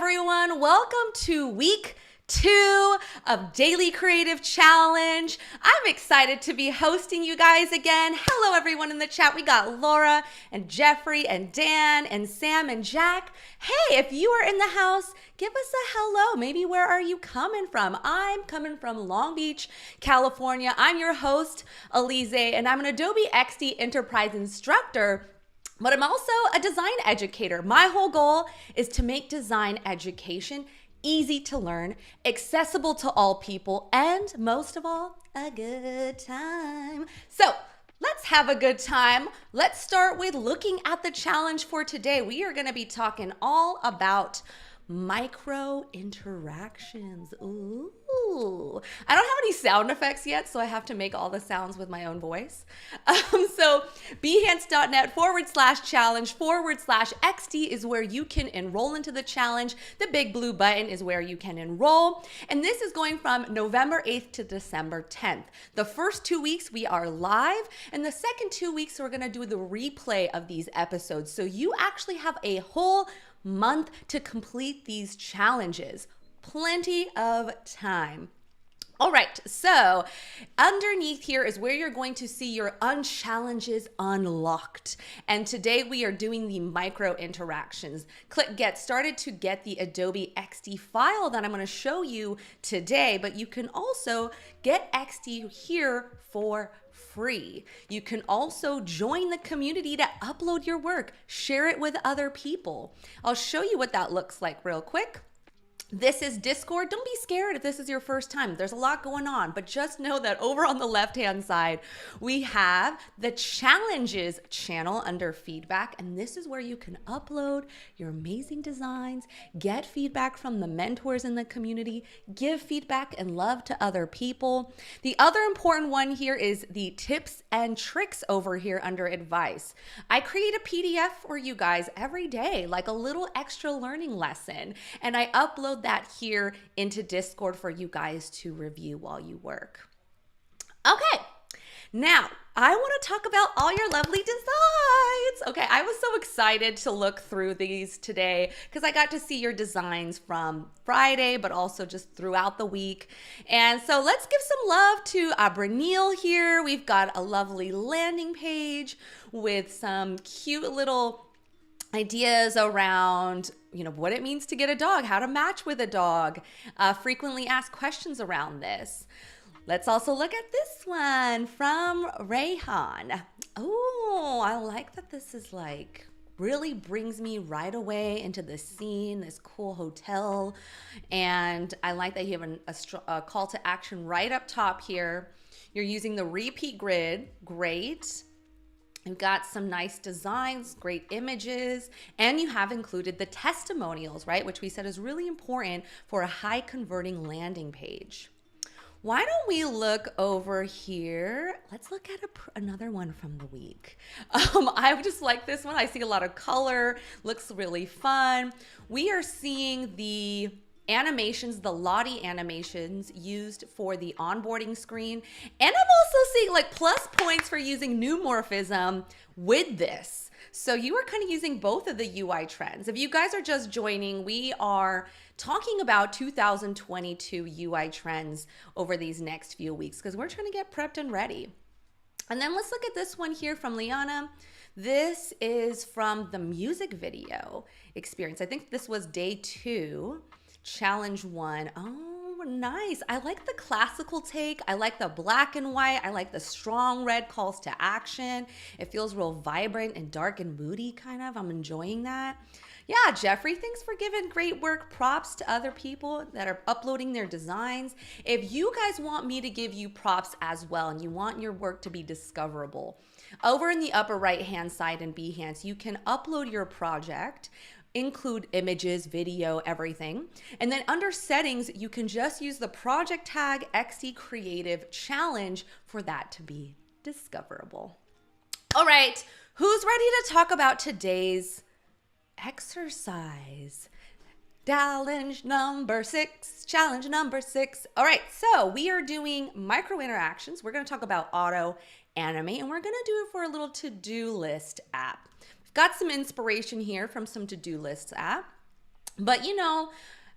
everyone. Welcome to week 2 of Daily Creative Challenge. I'm excited to be hosting you guys again. Hello, everyone in the chat. We got Laura and Jeffrey and Dan and Sam and Jack. Hey, if you are in the house, give us a hello. Maybe where are you coming from? I'm coming from Long Beach, California. I'm your host, Elizé, and I'm an Adobe XD Enterprise instructor, but I'm also a design educator. My whole goal is to make design education easy to learn, accessible to all people, and most of all, a good time. So let's have a good time. Let's start with looking at the challenge for today. We are going to be talking all about micro interactions. Ooh. I don't have any sound effects yet, so I have to make all the sounds with my own voice. So behance.net/challenge/XD is where you can enroll into the challenge. The big blue button is where you can enroll. And this is going from November 8th to December 10th. The first 2 weeks we are live, and the second 2 weeks we're gonna do the replay of these episodes. So you actually have a whole month to complete these challenges. Plenty of time. All right, so underneath here is where you're going to see your unchallenges unlocked. And today we are doing the micro interactions. Click Get Started to get the Adobe XD file that I'm going to show you today, but you can also get XD here for free. You can also join the community to upload your work, share it with other people. I'll show you what that looks like real quick. This is Discord. Don't be scared if this is your first time. There's a lot going on, but just know that over on the left-hand side, we have the challenges channel under feedback, and this is where you can upload your amazing designs, get feedback from the mentors in the community, give feedback and love to other people. The other important one here is the tips and tricks over here under advice. I create a PDF for you guys every day, like a little extra learning lesson, and I upload that here into Discord for you guys to review while you work. Okay, now I want to talk about all your lovely designs. Okay, I was so excited to look through these today because I got to see your designs from Friday, but also just throughout the week. And so let's give some love to Abranil here. We've got a lovely landing page with some cute little ideas around, what it means to get a dog, how to match with a dog, frequently asked questions around this. Let's also look at this one from Rayhan. Oh, I like that this is really brings me right away into the scene, this cool hotel. And I like that you have a call to action right up top here. You're using the repeat grid, great. You've got some nice designs, great images, and you have included the testimonials, right? Which we said is really important for a high converting landing page. Why don't we look over here? Let's look at another one from the week. I just like this one. I see a lot of color, looks really fun. We are seeing the animations, the Lottie animations used for the onboarding screen. And I'm also seeing plus points for using neumorphism with this. So you are kind of using both of the UI trends. If you guys are just joining, we are talking about 2022 UI trends over these next few weeks because we're trying to get prepped and ready. And then let's look at this one here from Liana. This is from the music video experience. I think this was day 2. Challenge 1. Oh, nice. I like the classical take. I like the black and white. I like the strong red calls to action. It feels real vibrant and dark and moody kind of. I'm enjoying that. Yeah, Jeffrey, thanks for giving great work. Props to other people that are uploading their designs. If you guys want me to give you props as well and you want your work to be discoverable, over in the upper right-hand side in Behance, you can upload your project, include images, video, everything. And then under settings, you can just use the project tag XD Creative Challenge for that to be discoverable. All right, who's ready to talk about today's exercise? Challenge number 6. All right, so we are doing micro interactions. We're gonna talk about auto-animate, and we're gonna do it for a little to-do list app. Got some inspiration here from some to-do lists app. But you know,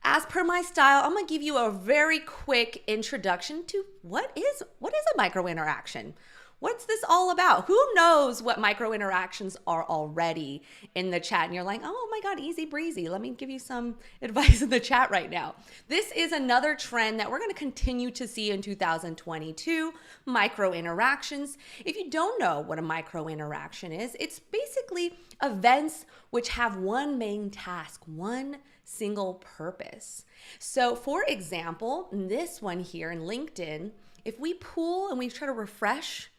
as per my style, I'm gonna give you a very quick introduction to what is a micro interaction? What's this all about? Who knows what micro interactions are already in the chat? And you're like, oh my God, easy breezy. Let me give you some advice in the chat right now. This is another trend that we're gonna continue to see in 2022, micro interactions. If you don't know what a micro interaction is, it's basically events which have one main task, one single purpose. So for example, in this one here in LinkedIn, if we pull and we try to refresh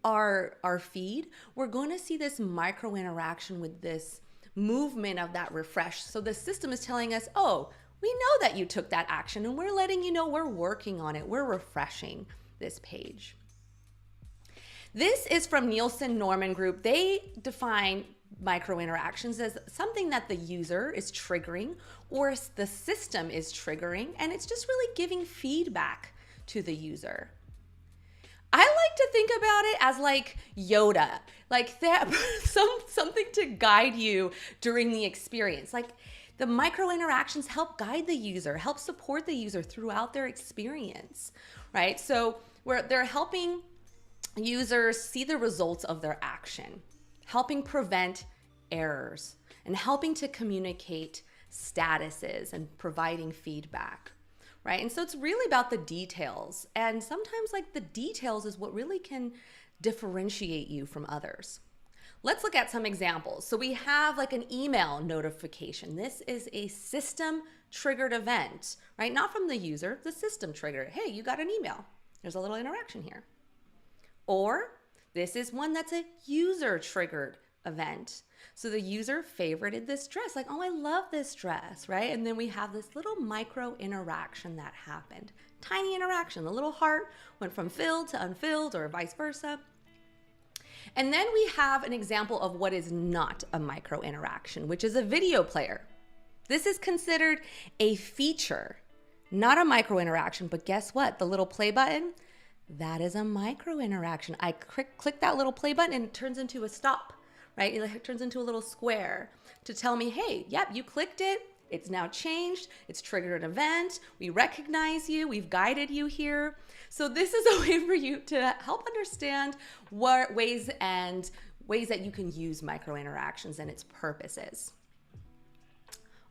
our feed, we're going to see this micro interaction with this movement of that refresh. So the system is telling us, oh, we know that you took that action and we're letting you know we're working on it. We're refreshing this page. This is from Nielsen Norman Group. They define micro interactions as something that the user is triggering or the system is triggering, and it's just really giving feedback to the user. I like to think about it as like Yoda, like that, something to guide you during the experience. Like the micro interactions help guide the user, help support the user throughout their experience, right? So where they're helping users see the results of their action, helping prevent errors, and helping to communicate statuses and providing feedback. Right? And so it's really about the details. And sometimes like the details is what really can differentiate you from others. Let's look at some examples. So we have like an email notification. This is a system triggered event, right? Not from the user, the system triggered. Hey, you got an email. There's a little interaction here. Or this is one that's a user triggered event. So the user favorited this dress, like, oh, I love this dress, right? And then we have this little micro interaction that happened. Tiny interaction, the little heart went from filled to unfilled or vice versa. And then we have an example of what is not a micro interaction, which is a video player. This is considered a feature, not a micro interaction, but guess what? The little play button, that is a micro interaction. I click that little play button and it turns into a stop. Right? It turns into a little square to tell me, hey, yep, you clicked it. It's now changed. It's triggered an event. We recognize you. We've guided you here. So this is a way for you to help understand what ways that you can use micro interactions and its purposes.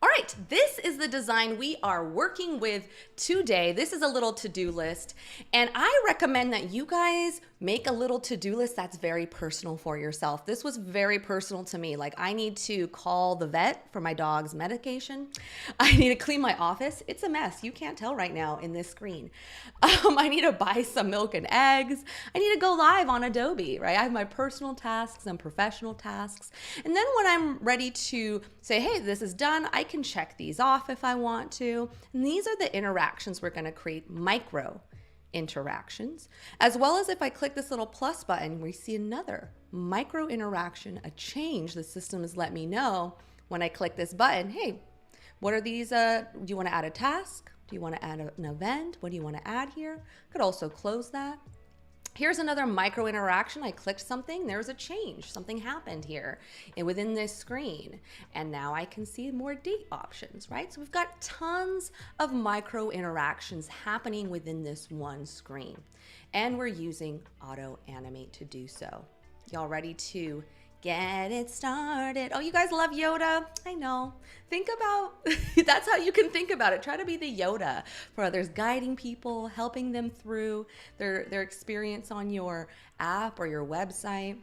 All right, this is the design we are working with today. This is a little to-do list, and I recommend that you guys make a little to-do list that's very personal for yourself. This was very personal to me. Like, I need to call the vet for my dog's medication. I need to clean my office. It's a mess. You can't tell right now in this screen. I need to buy some milk and eggs. I need to go live on Adobe, right? I have my personal tasks and professional tasks. And then when I'm ready to say, hey, this is done, I can check these off if I want to. And these are the interactions we're going to create, micro interactions, as well as if I click this little plus button, we see another micro interaction, a change the system has let me know when I click this button. Hey, what are these? Do you want to add a task? Do you want to add an event? What do you want to add here? Could also close that. Here's another micro interaction. I clicked something, there's a change. Something happened here and within this screen. And now I can see more date options, right? So we've got tons of micro interactions happening within this one screen. And we're using auto-animate to do so. Y'all ready to get it started? Oh, you guys love Yoda? I know. Think about, that's how you can think about it. Try to be the Yoda for others, guiding people, helping them through their experience on your app or your website.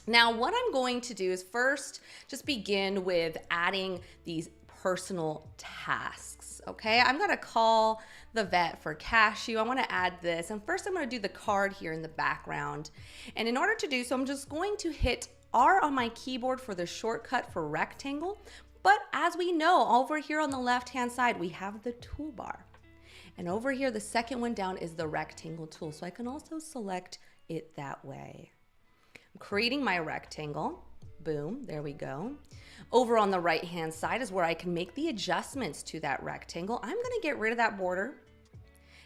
Now, what I'm going to do is first just begin with adding these personal tasks, okay? I'm gonna call the vet for Cashew. I wanna add this, and first I'm gonna do the card here in the background. And in order to do so, I'm just going to hit R on my keyboard for the shortcut for rectangle. But as we know, over here on the left-hand side, we have the toolbar. And over here, the second one down is the rectangle tool. So I can also select it that way. I'm creating my rectangle. Boom, there we go. Over on the right-hand side is where I can make the adjustments to that rectangle. I'm gonna get rid of that border,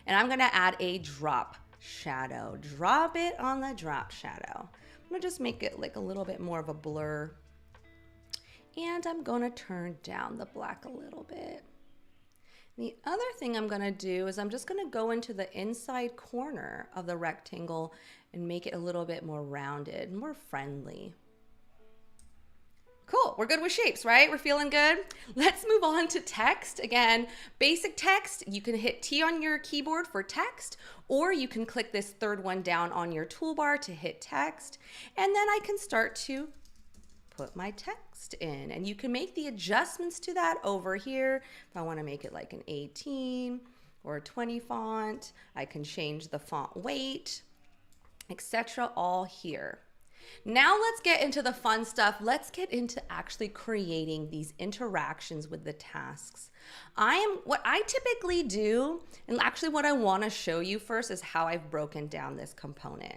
and I'm gonna add a drop shadow. Drop it on the drop shadow. I'm gonna just make it like a little bit more of a blur. And I'm going to turn down the black a little bit. The other thing I'm going to do is I'm just going to go into the inside corner of the rectangle and make it a little bit more rounded, more friendly. Cool, we're good with shapes, right? We're feeling good. Let's move on to text. Again, basic text, you can hit T on your keyboard for text, or you can click this third one down on your toolbar to hit text, and then I can start to put my text in. And you can make the adjustments to that over here. If I want to make it like an 18 or a 20 font, I can change the font weight, etc. all here. Now let's get into the fun stuff. Let's get into actually creating these interactions with the tasks. What I typically do, and actually what I want to show you first is how I've broken down this component.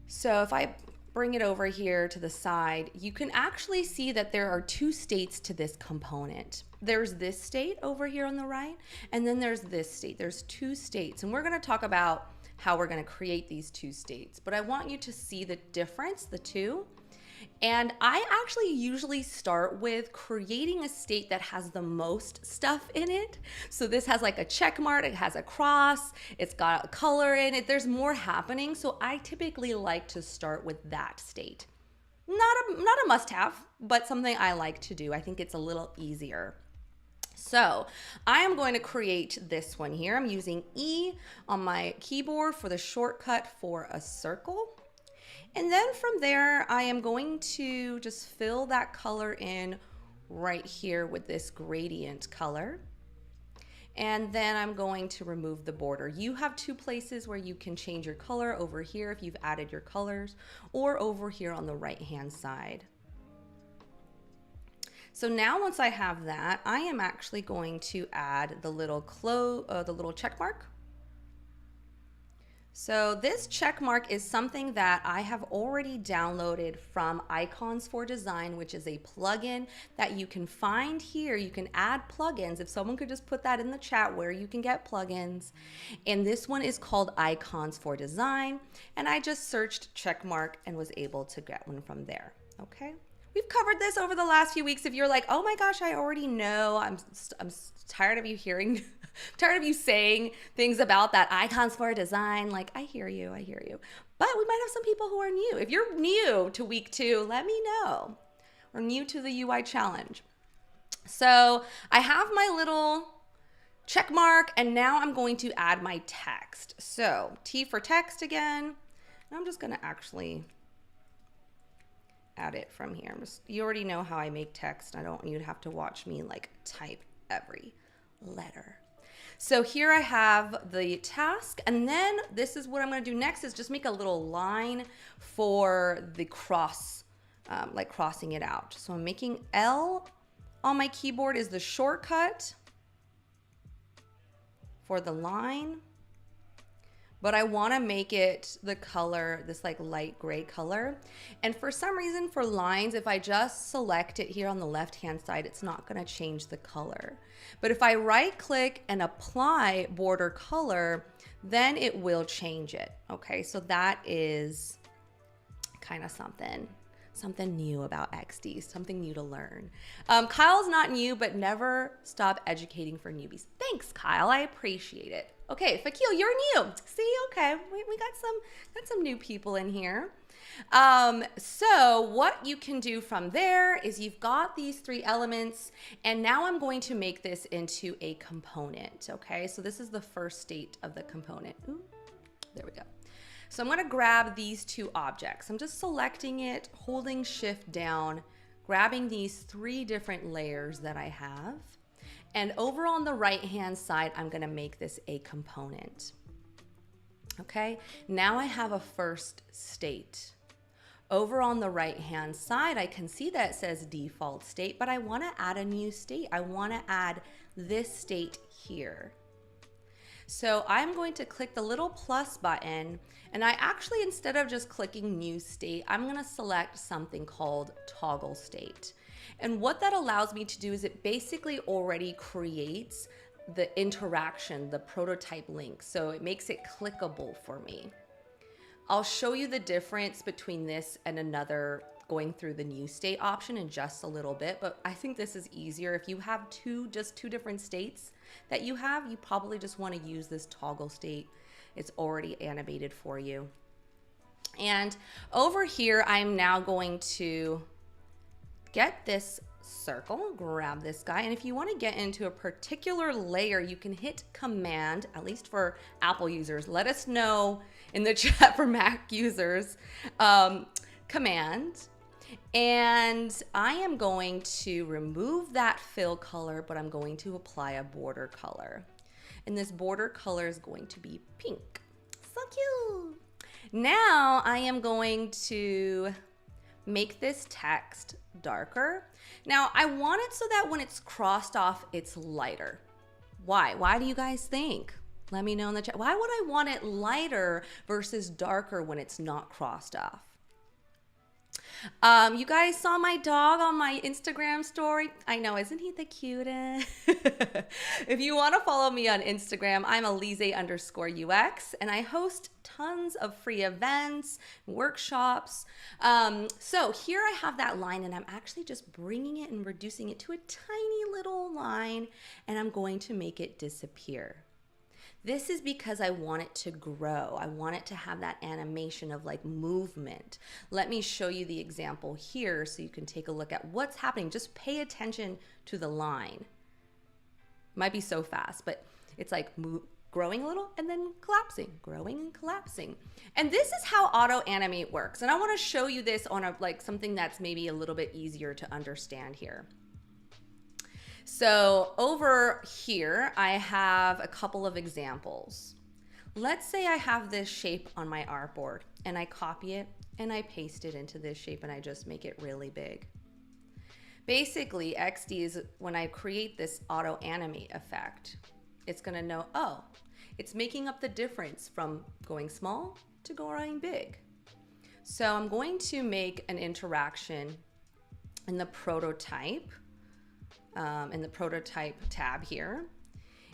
So if I bring it over here to the side, you can actually see that there are two states to this component. There's this state over here on the right, and then there's this state. There's two states, and we're going to talk about how we're going to create these two states, but I want you to see the difference, the two. And I actually usually start with creating a state that has the most stuff in it. So this has like a check mark, it has a cross, it's got a color in it, there's more happening. So I typically like to start with that state. Not a must-have, but something I like to do. I think it's a little easier. So I am going to create this one here. I'm using E on my keyboard for the shortcut for a circle. And then from there, I am going to just fill that color in right here with this gradient color. And then I'm going to remove the border. You have two places where you can change your color, over here if you've added your colors, or over here on the right-hand side. So now once I have that, I am actually going to add the little check mark. So this check mark is something that I have already downloaded from Icons for Design, which is a plugin that you can find here. You can add plugins. If someone could just put that in the chat where you can get plugins. And this one is called Icons for Design. And I just searched check mark and was able to get one from there. Okay. We've covered this over the last few weeks. If you're like, oh my gosh, I already know, I'm tired of you hearing, tired of you saying things about that Icons for Design. Like, I hear you. But we might have some people who are new. If you're new to week 2, let me know. Or new to the UI challenge. So I have my little check mark, and now I'm going to add my text. So T for text again. And I'm just going to actually add it from here. You already know how I make text. I don't want you to have to watch me like type every letter. So here I have the task, and then this is what I'm going to do next is just make a little line for the cross, like crossing it out. So I'm making L on my keyboard is the shortcut for the line. But I want to make it the color, this like light gray color. And for some reason for lines, if I just select it here on the left-hand side, it's not going to change the color. But if I right click and apply border color, then it will change it. Okay, so that is kind of something new about XD, something new to learn. Kyle's not new, but never stop educating for newbies. Thanks, Kyle, I appreciate it. Okay, Fakil, you're new. See, okay, we got some new people in here. So what you can do from there is you've got these 3 elements, and now I'm going to make this into a component. Okay, so this is the first state of the component. Ooh, there we go. So I'm going to grab these 2 objects. I'm just selecting it, holding shift down, grabbing these 3 different layers that I have. And over on the right-hand side, I'm going to make this a component. Okay, now I have a first state. Over on the right-hand side, I can see that it says default state, but I want to add a new state. I want to add this state here. So I'm going to click the little plus button, and I actually, instead of just clicking new state, I'm going to select something called toggle state. And what that allows me to do is it basically already creates the interaction, the prototype link. So it makes it clickable for me. I'll show you the difference between this and another going through the new state option in just a little bit, but I think this is easier. If you have just two different states that you have, you probably just want to use this toggle state. It's already animated for you. And over here, I'm now going to get this circle, grab this guy, and if you want to get into a particular layer, you can hit Command, at least for Apple users. Let us know in the chat for Mac users. Command, and I am going to remove that fill color, but I'm going to apply a border color. And this border color is going to be pink. So cute. Now I am going to make this text darker. Now I want it so that when it's crossed off, it's lighter. Why? Why do you guys think? Let me know in the chat. Why would I want it lighter versus darker when it's not crossed off? You guys saw my dog on my Instagram story. I know, isn't he the cutest? If you want to follow me on Instagram, I'm Elizé_UX, and I host tons of free events, workshops. So here I have that line, and I'm actually just bringing it and reducing it to a tiny little line, and I'm going to make it disappear. This is because I want it to grow. I want it to have that animation of like movement. Let me show you the example here so you can take a look at what's happening. Just pay attention to the line. Might be so fast, but it's like growing a little and then collapsing, growing and collapsing. And this is how auto-animate works. And I want to show you this on something that's maybe a little bit easier to understand here. So over here, I have a couple of examples. Let's say I have this shape on my artboard and I copy it and I paste it into this shape and I just make it really big. Basically, XD is when I create this auto-animate effect, it's gonna know, oh, it's making up the difference from going small to going big. So I'm going to make an interaction in the prototype tab here.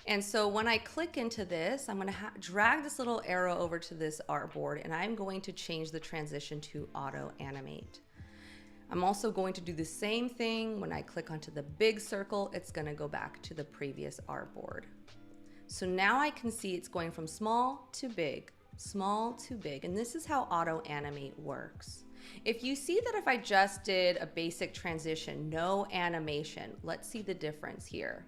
And so when I click into this, I'm going to drag this little arrow over to this artboard, and I'm going to change the transition to auto-animate. I'm also going to do the same thing when I click onto the big circle. It's going to go back to the previous artboard. So now I can see it's going from small to big, and this is how auto-animate works. If you see that if I just did a basic transition, no animation, let's see the difference here.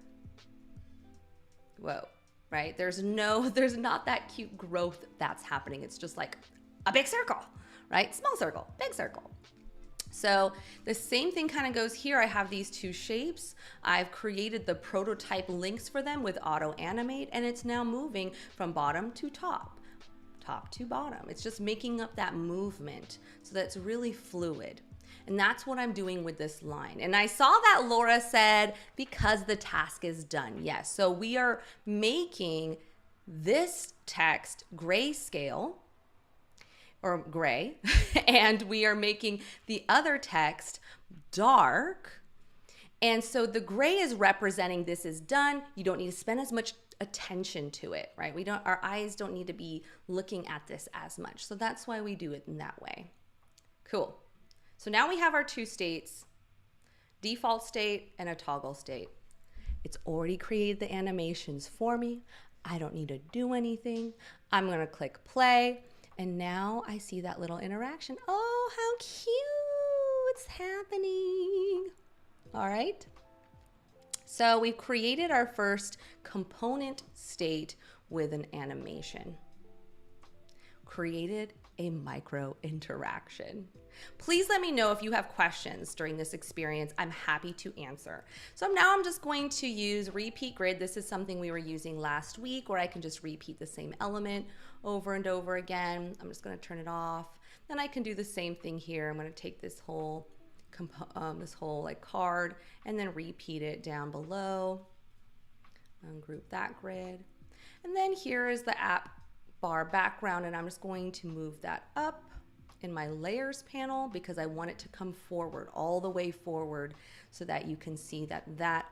Whoa, right? There's not that cute growth that's happening. It's just like a big circle, right? Small circle, big circle. So the same thing kind of goes here. I have these two shapes. I've created the prototype links for them with auto-animate, and it's now moving from bottom to top to bottom. It's just making up that movement so that it's really fluid. And that's what I'm doing with this line. And I saw that Laura said, because the task is done. Yes, so we are making this text grayscale, or gray, and we are making the other text dark. And so the gray is representing this is done. You don't need to spend as much attention to it, right? Our eyes don't need to be looking at this as much. So that's why we do it in that way. Cool. So now we have our two states, default state and a toggle state. It's already created the animations for me. I don't need to do anything. I'm going to click play. And now I see that little interaction. Oh, how cute. It's happening. All right. So we've created our first component state with an animation. Created a micro interaction. Please let me know if you have questions during this experience. I'm happy to answer. So now I'm just going to use repeat grid. This is something we were using last week where I can just repeat the same element over and over again. I'm just going to turn it off. Then I can do the same thing here. I'm going to take this whole like card and then repeat it down below. Ungroup that grid. And then here is the app bar background, and I'm just going to move that up in my layers panel because I want it to come forward, all the way forward, so that you can see that that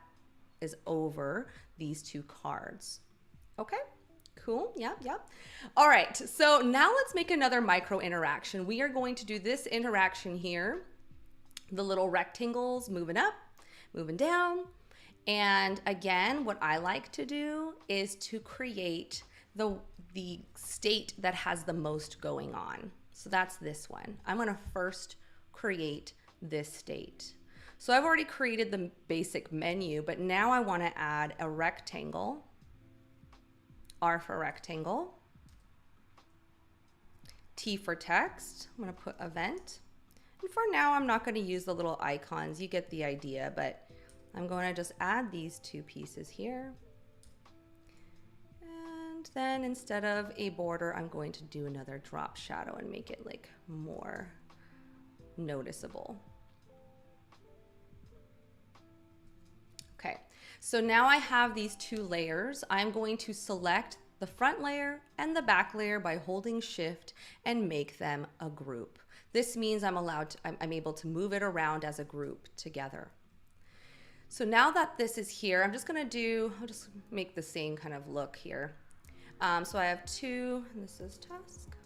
is over these two cards. Okay, cool, yep. All right, so now let's make another micro interaction. We are going to do this interaction here the little rectangles moving up, moving down. And again, what I like to do is to create the state that has the most going on. So that's this one. I'm gonna first create this state. So I've already created the basic menu, but now I wanna add a rectangle, R for rectangle, T for text. I'm gonna put event. And for now, I'm not gonna use the little icons. You get the idea, but I'm going to just add these two pieces here. And then instead of a border, I'm going to do another drop shadow and make it like more noticeable. Okay, so now I have these two layers. I'm going to select the front layer and the back layer by holding Shift and make them a group. This means I'm able to move it around as a group together. So now that this is here, I'll just make the same kind of look here. So I have two, and this is task.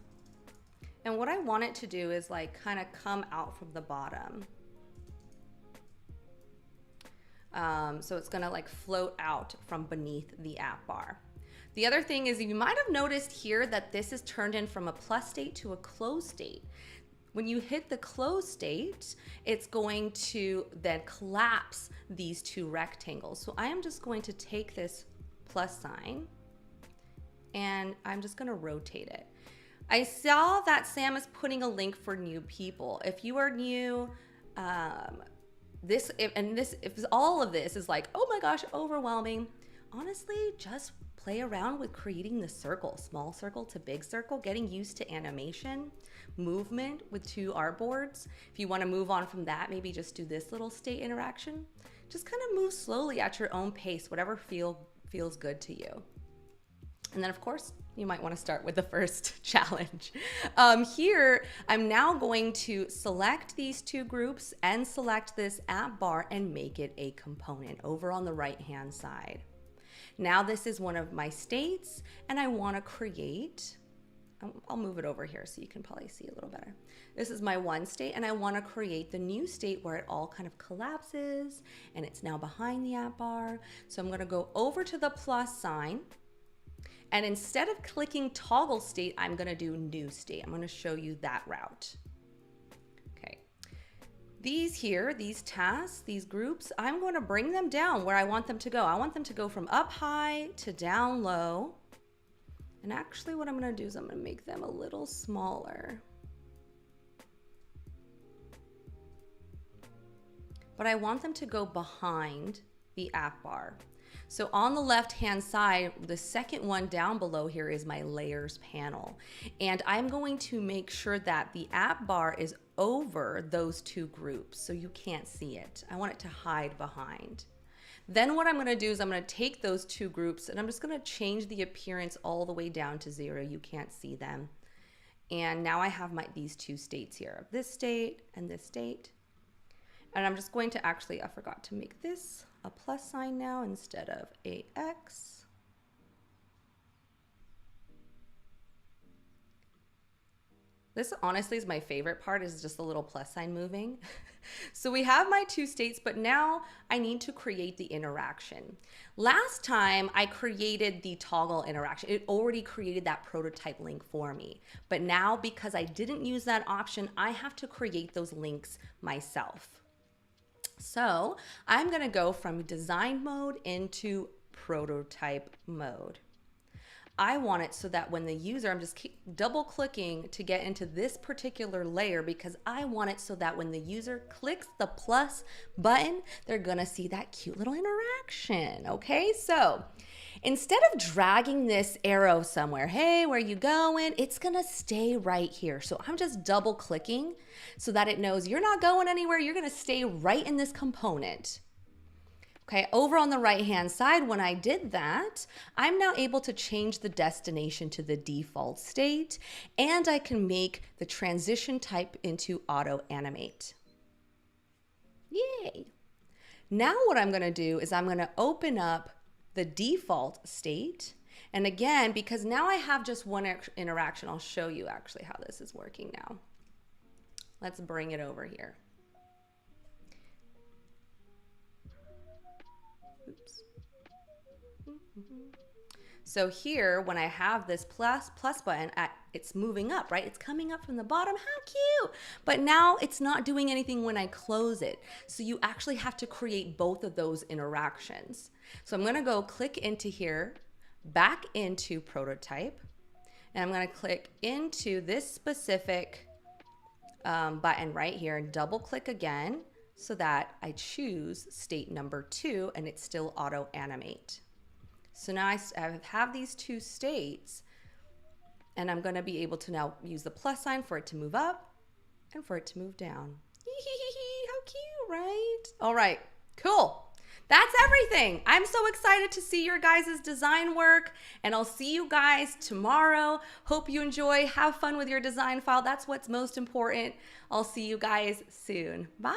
And what I want it to do is like kind of come out from the bottom. So it's gonna like float out from beneath the app bar. The other thing is you might have noticed here that this is turned in from a plus state to a closed state. When you hit the closed state, it's going to then collapse these two rectangles. So I am just going to take this plus sign and I'm just going to rotate it. I saw that Sam is putting a link for new people. If you are new, if all of this is like, oh my gosh, overwhelming, honestly, just play around with creating the circle, small circle to big circle, getting used to animation, movement with two artboards. If you want to move on from that, maybe just do this little state interaction. Just kind of move slowly at your own pace, whatever feels good to you. And then of course, you might want to start with the first challenge. Here, I'm now going to select these two groups and select this app bar and make it a component over on the right-hand side. Now this is one of my states and I want to create, I'll move it over here so you can probably see a little better. This is my one state and I want to create the new state where it all kind of collapses and it's now behind the app bar. So I'm going to go over to the plus sign and instead of clicking toggle state, I'm going to do new state. I'm going to show you that route. These here, these tasks, these groups, I'm going to bring them down where I want them to go. I want them to go from up high to down low. And actually what I'm going to do is I'm going to make them a little smaller. But I want them to go behind the app bar. So on the left-hand side, the second one down below here is my layers panel. And I'm going to make sure that the app bar is over those two groups so you can't see it. I want it to hide behind. Then what I'm going to do is I'm going to take those two groups and I'm just going to change the appearance all the way down to 0. You can't see them. And now I have these two states here, this state and this state. And I'm just going to actually, I forgot to make this a plus sign now instead of a X. This honestly is my favorite part, is just the little plus sign moving. So we have my two states, but now I need to create the interaction. Last time I created the toggle interaction. It already created that prototype link for me. But now because I didn't use that option, I have to create those links myself. So I'm going to go from design mode into prototype mode. I want it so that when the user, I'm just double clicking to get into this particular layer because I want it so that when the user clicks the plus button, they're going to see that cute little interaction. Okay, so instead of dragging this arrow somewhere, hey, where are you going? It's going to stay right here. So I'm just double clicking so that it knows you're not going anywhere. You're going to stay right in this component. Okay, over on the right-hand side, when I did that, I'm now able to change the destination to the default state, and I can make the transition type into auto-animate. Yay! Now what I'm going to do is I'm going to open up the default state, and again, because now I have just one interaction, I'll show you actually how this is working now. Let's bring it over here. So here, when I have this plus button, it's moving up, right? It's coming up from the bottom. How cute! But now it's not doing anything when I close it. So you actually have to create both of those interactions. So I'm gonna go click into here, back into prototype, and I'm gonna click into this specific button right here and double click again so that I choose state number 2 and it's still auto animate. So now I have these two states, and I'm gonna be able to now use the plus sign for it to move up and for it to move down. How cute, right? All right, cool. That's everything. I'm so excited to see your guys' design work, and I'll see you guys tomorrow. Hope you enjoy. Have fun with your design file. That's what's most important. I'll see you guys soon. Bye.